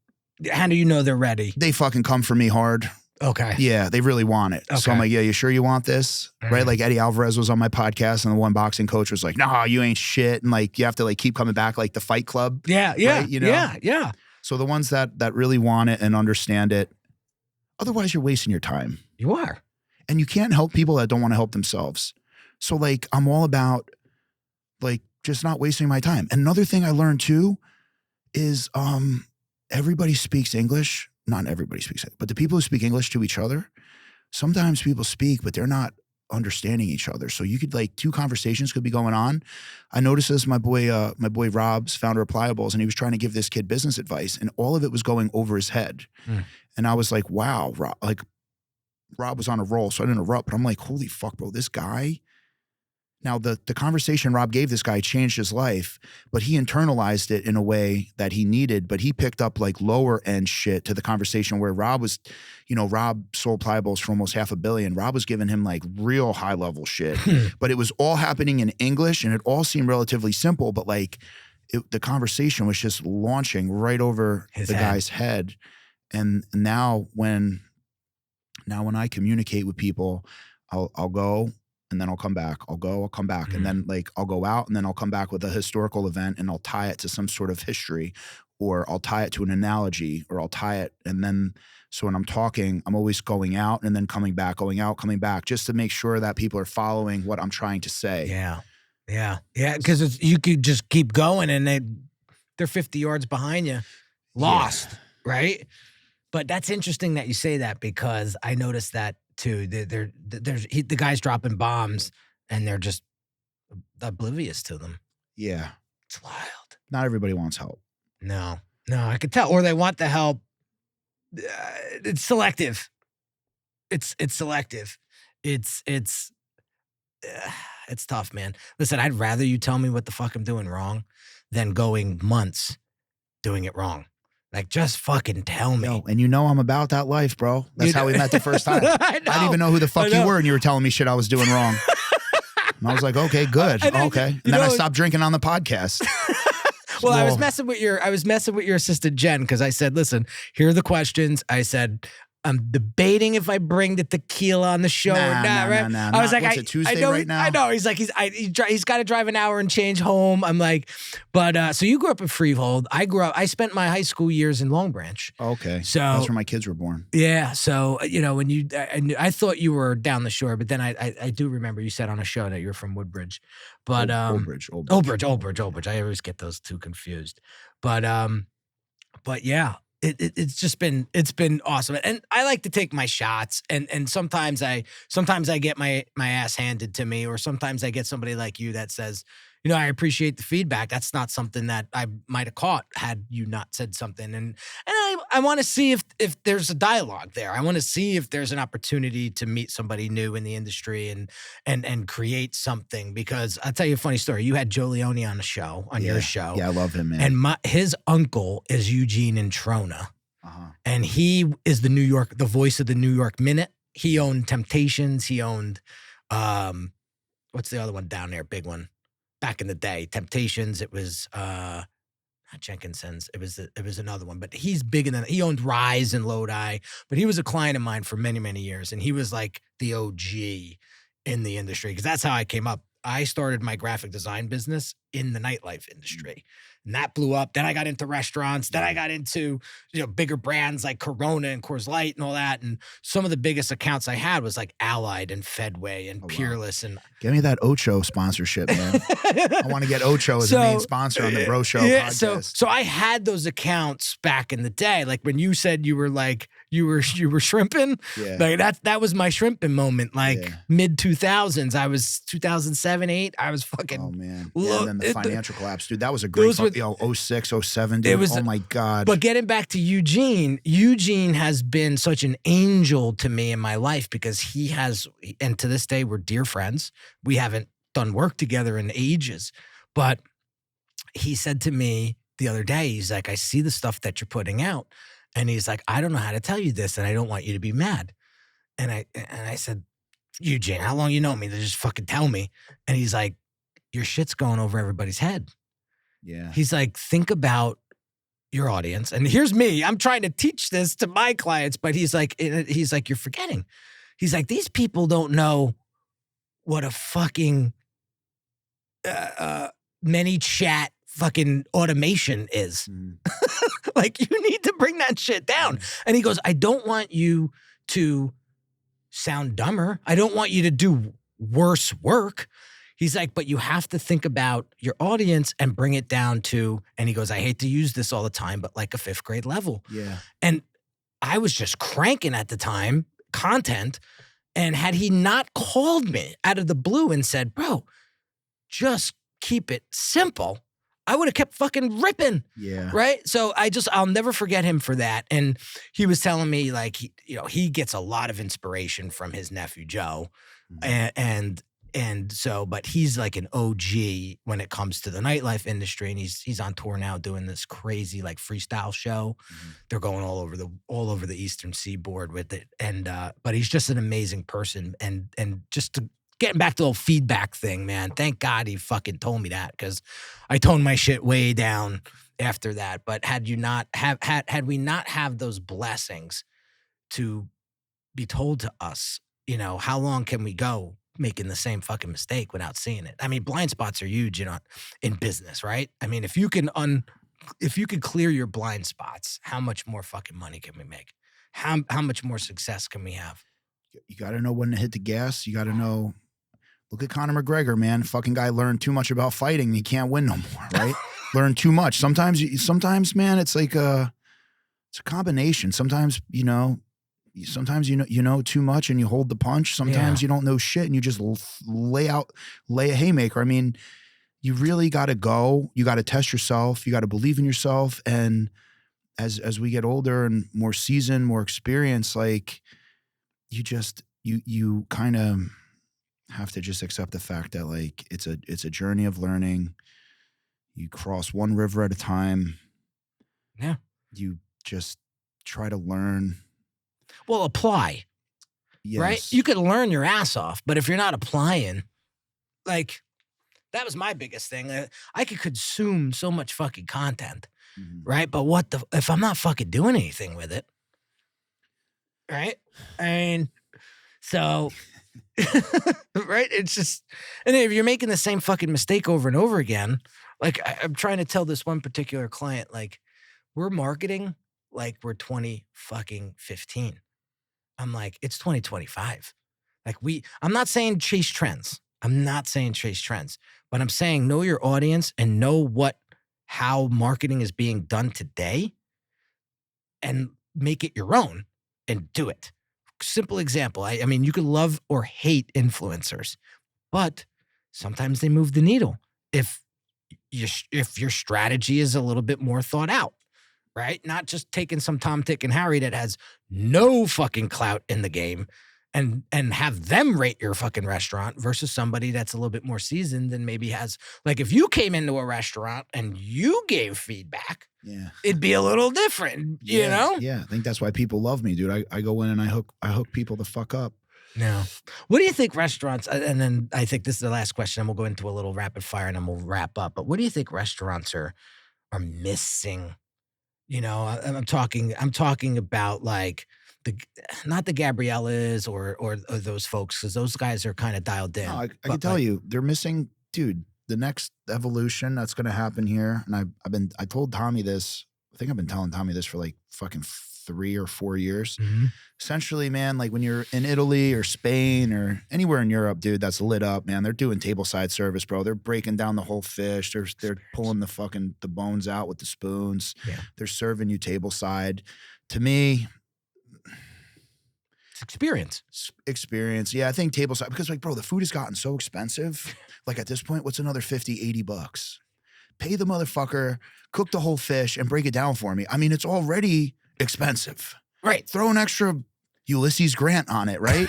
How do you know they're ready? They fucking come for me hard. Okay. Yeah, they really want it. Okay. So I'm like, yeah, you sure you want this? Right? Like Eddie Alvarez was on my podcast, and the one boxing coach was like, "No, you ain't shit," and like you have to like keep coming back, like the Fight Club. Yeah, right? You know? Yeah. So the ones that really want it and understand it. Otherwise, you're wasting your time. You are. And you can't help people that don't want to help themselves. So like, I'm all about like just not wasting my time. And another thing I learned too is everybody speaks English. Not everybody speaks it, but the people who speak English to each other, sometimes people speak, but they're not understanding each other. So you could like 2 conversations could be going on. I noticed this, my boy Rob's founder of Pliables, and he was trying to give this kid business advice, and all of it was going over his head. And I was like, wow, Rob was on a roll, so I didn't interrupt, but I'm like, holy fuck, bro, this guy. Now the conversation Rob gave this guy changed his life, but he internalized it in a way that he needed, but he picked up like lower end shit to the conversation where Rob was, Rob sold Pliables for almost $500 million. Rob was giving him like real high level shit, but it was all happening in English and it all seemed relatively simple, but like the conversation was just launching right over the guy's head. And now when I communicate with people, I'll go and then I'll come back. I'll go, I'll come back. And then like I'll go out and then I'll come back with a historical event and I'll tie it to some sort of history, or I'll tie it to an analogy, or I'll tie it. And then, so when I'm talking, I'm always going out and then coming back, going out, coming back, just to make sure that people are following what I'm trying to say. Yeah. Yeah. Yeah. Because you could just keep going and they're 50 yards behind you, lost, right? But that's interesting that you say that, because I noticed that too. The guy's dropping bombs and they're just oblivious to them. Yeah. It's wild. Not everybody wants help. No, I could tell. Or they want the help. It's selective. It's selective. It's tough, man. Listen, I'd rather you tell me what the fuck I'm doing wrong than going months doing it wrong. Like, just fucking tell me. Yo, and I'm about that life, bro. That's how we met the first time. I didn't even know who the fuck you were, and you were telling me shit I was doing wrong. And I was like, okay, good. Okay. And then I stopped drinking on the podcast. Well, I was messing with your assistant Jen, because I said, listen, here are the questions. I said, I'm debating if I bring the tequila on the show or not, right? I was like, what's it, Tuesday right now? I know. He's like, he's got to drive an hour and change home. I'm like, but so you grew up in Freehold. I spent my high school years in Long Branch. Okay. So that's where my kids were born. Yeah. So, when I thought you were down the shore, but then I do remember you said on a show that you're from Woodbridge. But Old Bridge. I always get those two confused. But yeah. It's been awesome, and I like to take my shots, and sometimes I get my ass handed to me, or sometimes I get somebody like you that says, I appreciate the feedback. That's not something that I might have caught had you not said something, and I want to see if there's a dialogue there. I want to see if there's an opportunity to meet somebody new in the industry and create something. Because I'll tell you a funny story. You had Joe Leone on your show. Yeah, I love him, man. And his uncle is Eugene Introna. And he is the voice of the New York Minute. He owned Temptations. He owned, what's the other one down there? Big one. Back in the day, Temptations. It was not Jenkinson's. It was another one. But he's bigger than, he owned Rise and Lodi. But he was a client of mine for many, many years. And he was like the OG in the industry, because that's how I came up. I started my graphic design business in the nightlife industry. And that blew up. Then I got into restaurants. Then I got into, bigger brands like Corona and Coors Light and all that. And some of the biggest accounts I had was like Allied and Fedway and Peerless. And give me that Ocho sponsorship, man. I want to get Ocho as the main sponsor on the Bro Show podcast. So I had those accounts back in the day. Like when you said you were like, you were shrimping. Yeah. Like that was my shrimping moment. Like mid 2000s. I was 2007, 8. I was fucking. Oh man. Yeah, and then the financial collapse, dude. That was a great 06, 07, dude. Oh my God. But getting back to Eugene has been such an angel to me in my life, because he has, and to this day, we're dear friends. We haven't done work together in ages. But he said to me the other day, he's like, I see the stuff that you're putting out. And he's like, I don't know how to tell you this, and I don't want you to be mad. And I said, Eugene, how long you know me? They just fucking tell me. And he's like, your shit's going over everybody's head. Yeah. He's like, think about your audience. And here's me. I'm trying to teach this to my clients, but he's like, you're forgetting. He's like, these people don't know what a fucking many chat fucking automation is. Like, you need to bring that shit down. And he goes, I don't want you to sound dumber. I don't want you to do worse work. He's like, but you have to think about your audience and bring it down to, and he goes, I hate to use this all the time, but like a 5th grade level. Yeah. And I was just cranking at the time, content, And had he not called me out of the blue and said, bro, just keep it simple, I would have kept fucking ripping. Yeah. Right. So I'll never forget him for that. And he was telling me like, he gets a lot of inspiration from his nephew, Joe. And so, but he's like an OG when it comes to the nightlife industry. And he's on tour now doing this crazy like freestyle show. They're going all over the Eastern Seaboard with it. And, but he's just an amazing person. And just getting back to the whole feedback thing, man, thank God he fucking told me that, because I toned my shit way down after that. But had we not have those blessings to be told to us, how long can we go making the same fucking mistake without seeing it? I mean, blind spots are huge, in business, right? I mean, if you can clear your blind spots, how much more fucking money can we make? How much more success can we have? You got to know when to hit the gas. You got to know. Look at Conor McGregor, man. Fucking guy learned too much about fighting. He can't win no more, right? Learned too much. Sometimes, man, it's like it's a combination. Sometimes, sometimes you know too much and you hold the punch. Sometimes you don't know shit and you just lay a haymaker. I mean, you really got to go. You got to test yourself. You got to believe in yourself. And as we get older and more seasoned, more experienced, like you kind of have to just accept the fact that like it's a journey of learning. You cross one river at a time. Yeah. You just try to learn. Well, apply. Yes. Right? You could learn your ass off, but if you're not applying, like that was my biggest thing. I could consume so much fucking content, right? But if I'm not fucking doing anything with it, right? I mean, so, right? It's just, and if you're making the same fucking mistake over and over again, like I'm trying to tell this one particular client, like we're marketing like we're 2015. I'm like, it's 2025. Like I'm not saying chase trends. But I'm saying know your audience and know how marketing is being done today and make it your own and do it. Simple example. I mean, you could love or hate influencers, but sometimes they move the needle. If your strategy is a little bit more thought out, right? Not just taking some Tom, Dick, and Harry that has no fucking clout in the game and have them rate your fucking restaurant versus somebody that's a little bit more seasoned and maybe has, like if you came into a restaurant and you gave feedback, it'd be a little different, you know? Yeah, I think that's why people love me, dude. I go in and I hook people the fuck up. No. What do you think restaurants, and then I think this is the last question, and we'll go into a little rapid fire and then we'll wrap up, but what do you think restaurants are missing? I'm talking about like not the Gabriellas or those folks, because those guys are kind of dialed in. No, I can tell you, they're missing, dude. The next evolution that's going to happen here, and I told Tommy this. I think I've been telling Tommy this for like fucking 3 or 4 years. Essentially, man, like when you're in Italy or Spain or anywhere in Europe, dude, that's lit up, man. They're doing tableside service, bro. They're breaking down the whole fish. They're pulling the bones out with the spoons. Yeah. They're serving you tableside. To me, it's experience. Yeah, I think tableside, because like, bro, the food has gotten so expensive. Like at this point, what's another $50-$80? Pay the motherfucker, cook the whole fish and break it down for me. I mean, it's already expensive. Right. Throw an extra Ulysses Grant on it, right?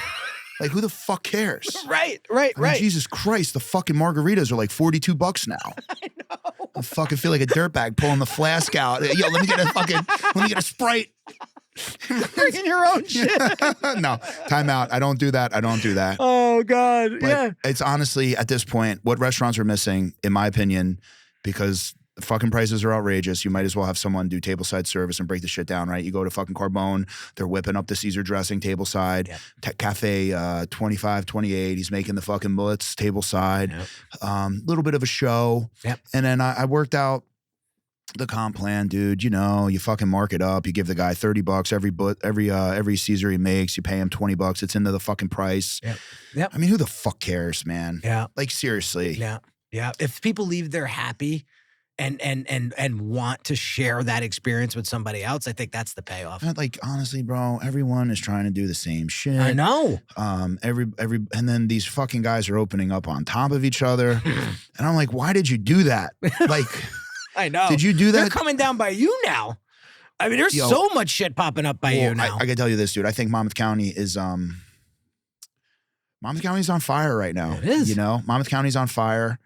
Like, who the fuck cares? Right. I mean, Jesus Christ, the fucking margaritas are like $42 now. I know. I fucking feel like a dirtbag pulling the flask out. Yo, let me get a Sprite. Bringing your own shit. No, time out. I don't do that. Oh, God. But yeah. It's honestly, at this point, what restaurants are missing, in my opinion, because the fucking prices are outrageous. You might as well have someone do tableside service and break the shit down, right? You go to fucking Carbone, they're whipping up the Caesar dressing tableside. Yep. Cafe 25, 28, he's making the fucking mullets tableside. Yep. Little bit of a show. Yep. And then I worked out the comp plan, dude. You fucking mark it up. You give the guy $30 every Caesar he makes. You pay him $20. It's into the fucking price. Yep. I mean, who the fuck cares, man? Yeah. Like, seriously. Yeah. If people leave there happy, and want to share that experience with somebody else, I think that's the payoff. Like, honestly, bro, everyone is trying to do the same shit. I know. And then these fucking guys are opening up on top of each other. And I'm like, why did you do that? Like, I know. Did you do that? They're coming down by you now. I mean, there's so much shit popping up by you now. I can tell you this, dude. I think Monmouth County is Monmouth County's on fire right now. It is. You know, Monmouth County's on fire.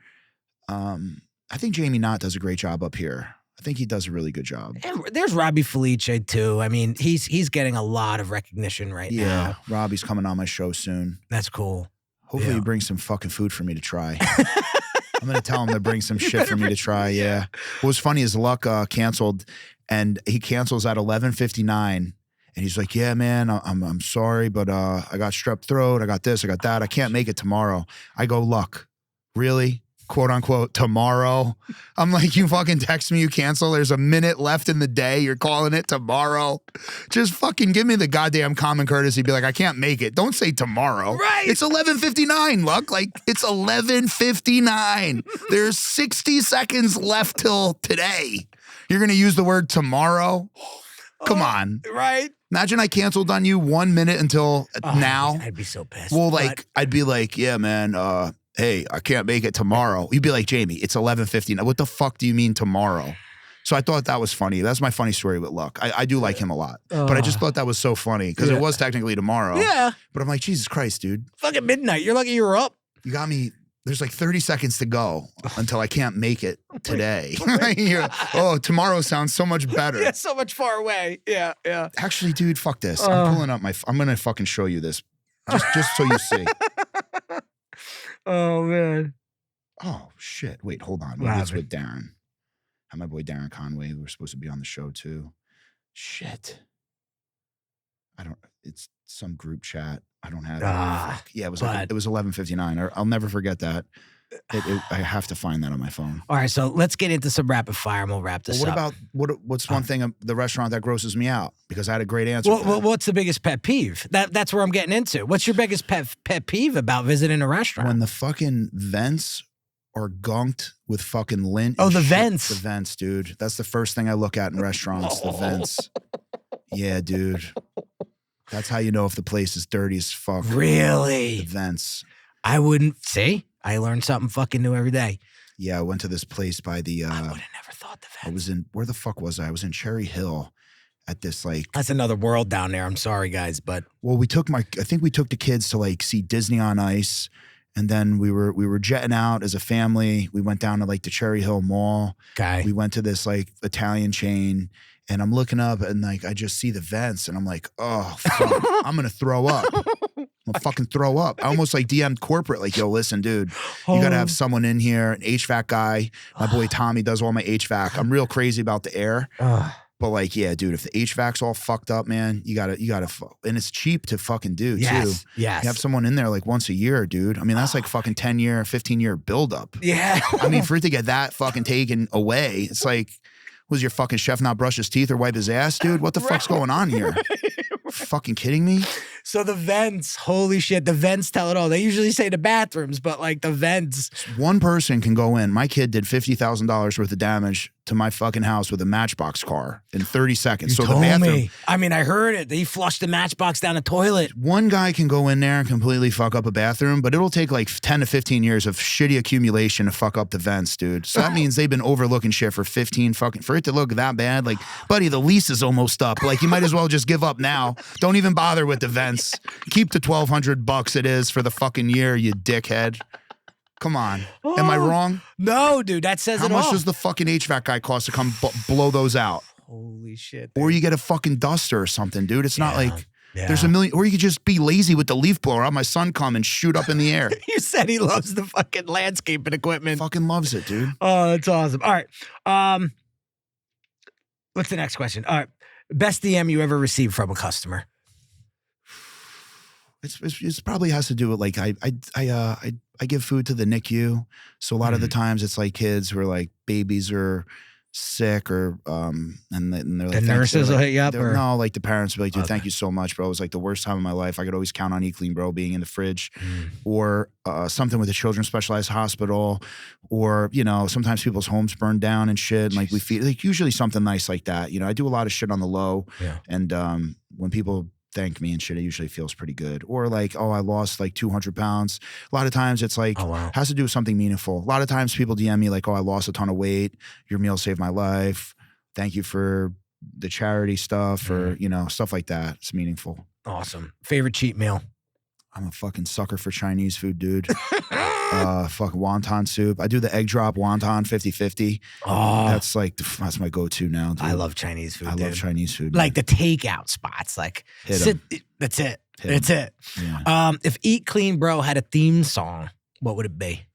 I think Jamie Knott does a great job up here. I think he does a really good job. And there's Robbie Felice too. I mean, he's getting a lot of recognition right now. Yeah, Robbie's coming on my show soon. That's cool. Hopefully he brings some fucking food for me to try. I'm going to tell him to bring some shit for me to try, yeah. What was funny is Luck canceled, and he cancels at 11:59, and he's like, yeah, man, I'm sorry, but I got strep throat, I got this, I got that, I can't make it tomorrow. I go, Luck, really? Quote unquote, tomorrow? I'm like, you fucking text me, you cancel, there's a minute left in the day, you're calling it tomorrow? Just fucking give me the goddamn common courtesy, be like, I can't make it. Don't say tomorrow. Right. It's 11:59, Luck. Like, it's 11:59. There's 60 seconds left till today. You're going to use the word tomorrow? Come on. Right. Imagine I canceled on you 1 minute until now. I'd be so pissed. Well, like, I'd be like, yeah, man, hey, I can't make it tomorrow. You'd be like, Jamie, it's 11:59. What the fuck do you mean tomorrow? So I thought that was funny. That's my funny story with Luck. I do like him a lot. But I just thought that was so funny because it was technically tomorrow. Yeah. But I'm like, Jesus Christ, dude. Fucking midnight. You're lucky you were up. You got me. There's like 30 seconds to go until I can't make it today. Oh, tomorrow sounds so much better. Yeah, so much far away. Yeah, yeah. Actually, dude, fuck this. I'm pulling up I'm going to fucking show you this. Just so you see. Oh, man. Oh, shit. Wait, hold on. Maybe it's with Darren. And my boy Darren Conway, who was supposed to be on the show too. Shit. It's some group chat. I don't have it. Yeah, it was 11:59. I'll never forget that. I have to find that on my phone. All right, so let's get into some rapid fire and we'll wrap this up. What's one thing the restaurant that grosses me out? Because I had a great answer. What's the biggest pet peeve? That's where I'm getting into. What's your biggest pet peeve about visiting a restaurant? When the fucking vents are gunked with fucking lint. Oh, the vents. The vents, dude. That's the first thing I look at in restaurants, the vents. Yeah, dude. That's how you know if the place is dirty as fuck. Really? The vents. I wouldn't. See? I learn something fucking new every day. Yeah, I went to this place by the... I would have never thought the vents. I was in... Where the fuck was I? I was in Cherry Hill at this like... That's another world down there. I'm sorry, guys, but... Well, I think we took the kids to like see Disney on Ice. And then we were jetting out as a family. We went down to like the Cherry Hill Mall. Okay. We went to this like Italian chain. And I'm looking up and like I just see the vents and I'm like, oh, fuck, I'm gonna throw up. I'm gonna fucking throw up. I almost like DM'd corporate, like, yo, listen, dude, you gotta have someone in here, an HVAC guy. My boy Tommy does all my HVAC. I'm real crazy about the air. But like, yeah, dude, if the HVAC's all fucked up, man, you gotta, and it's cheap to fucking do too. Yes. You have someone in there like once a year, dude. I mean, that's like fucking 10-year, 15-year buildup. Yeah. I mean, for it to get that fucking taken away, it's like, was your fucking chef not brush his teeth or wipe his ass, dude? What the fuck's going on here? Fucking kidding me? So the vents, holy shit, the vents tell it all. They usually say the bathrooms, but like the vents. One person can go in. My kid did $50,000 worth of damage to my fucking house with a Matchbox car in 30 seconds. You told the bathroom. Me. I mean, I heard it. He flushed the Matchbox down the toilet. One guy can go in there and completely fuck up a bathroom, but it'll take like 10 to 15 years of shitty accumulation to fuck up the vents, dude. So that means they've been overlooking shit for for it to look that bad. Like, buddy, the lease is almost up. Like, you might as well just give up now. Don't even bother with the vents. Keep the $1,200 it is for the fucking year, you dickhead. Come on. Am I wrong? No, dude, that says it all. How much does the fucking HVAC guy cost to come blow those out? Holy shit. Dude. Or you get a fucking duster or something, dude. It's not like there's a million. Or you could just be lazy with the leaf blower. Have my son come and shoot up in the air. You said he loves the fucking landscaping equipment. Fucking loves it, dude. Oh, that's awesome. All right. What's the next question? All right. Best DM you ever received from a customer? It's probably has to do with like I give food to the NICU, so a lot of the times it's like kids who are like babies or sick or and they're like, The nurses will hit you up, or? No, like the parents will be like, dude, Okay. thank you so much, bro. It was like the worst time of my life. I could always count on Eat Clean Bro being in the fridge, or something with the Children's Specialized Hospital, or sometimes people's homes burn down and shit. And like we feel like usually something nice like that. I do a lot of shit on the low, and when people thank me and shit, it usually feels pretty good. Or like, oh, I lost like 200 pounds. A lot of times it's like, has to do with something meaningful. A lot of times people DM me like, oh, I lost a ton of weight. Your meal saved my life. Thank you for the charity stuff, or, stuff like that. It's meaningful. Awesome. Favorite cheat meal? I'm a fucking sucker for Chinese food, dude. Fucking wonton soup. I do the egg drop wonton 50-50. Oh, that's my go-to now, dude. I love Chinese food. I love Chinese food. Like the takeout spots. Like, that's it. That's it. Yeah. If Eat Clean Bro had a theme song, what would it be?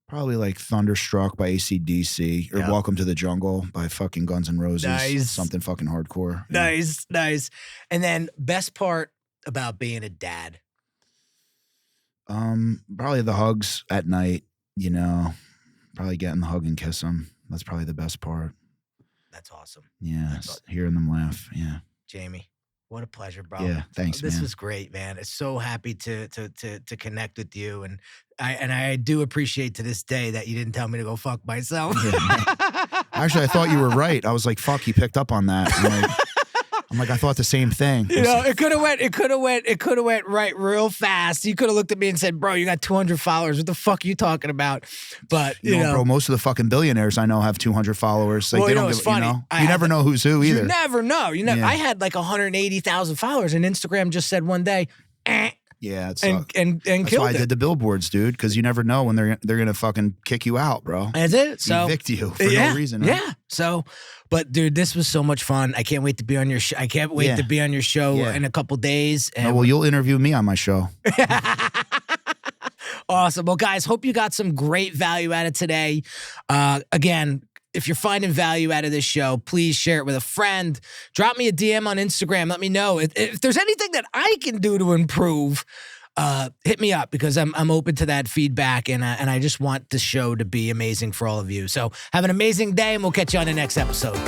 Probably like Thunderstruck by AC/DC, or Welcome to the Jungle by fucking Guns N' Roses. Nice. Something fucking hardcore. Nice. And then best part about being a dad? Probably the hugs at night, probably getting the hug and kiss them. That's probably the best part. That's awesome. Yeah. Hearing them laugh. Yeah. Jamie, what a pleasure, bro. Yeah. Thanks, This man. was great, man. It's so happy to connect with you. And I do appreciate to this day that you didn't tell me to go fuck myself. Yeah, actually, I thought you were right. I was like, fuck, he picked up on that. I'm like, I thought the same thing. It could have went right real fast. You could have looked at me and said, bro, you got 200 followers. What the fuck are you talking about? But bro, most of the fucking billionaires I know have 200 followers. Like, well, they don't it's give, funny. You never know who's who either. You never know. I had like 180,000 followers, and Instagram just said one day, yeah, it's and that's killed why I it. did the billboards, dude, because you never know when they're gonna fucking kick you out, bro. That's it. So evict you for no reason. Right? Yeah. So, but dude, this was so much fun. I can't wait to be on your show. I can't wait to be on your show in a couple days. And well, you'll interview me on my show. Awesome. Well, guys, hope you got some great value out of today. Again, if you're finding value out of this show, please share it with a friend. Drop me a DM on Instagram. Let me know if there's anything that I can do to improve. Hit me up, because I'm open to that feedback, and I just want the show to be amazing for all of you. So have an amazing day, and we'll catch you on the next episode.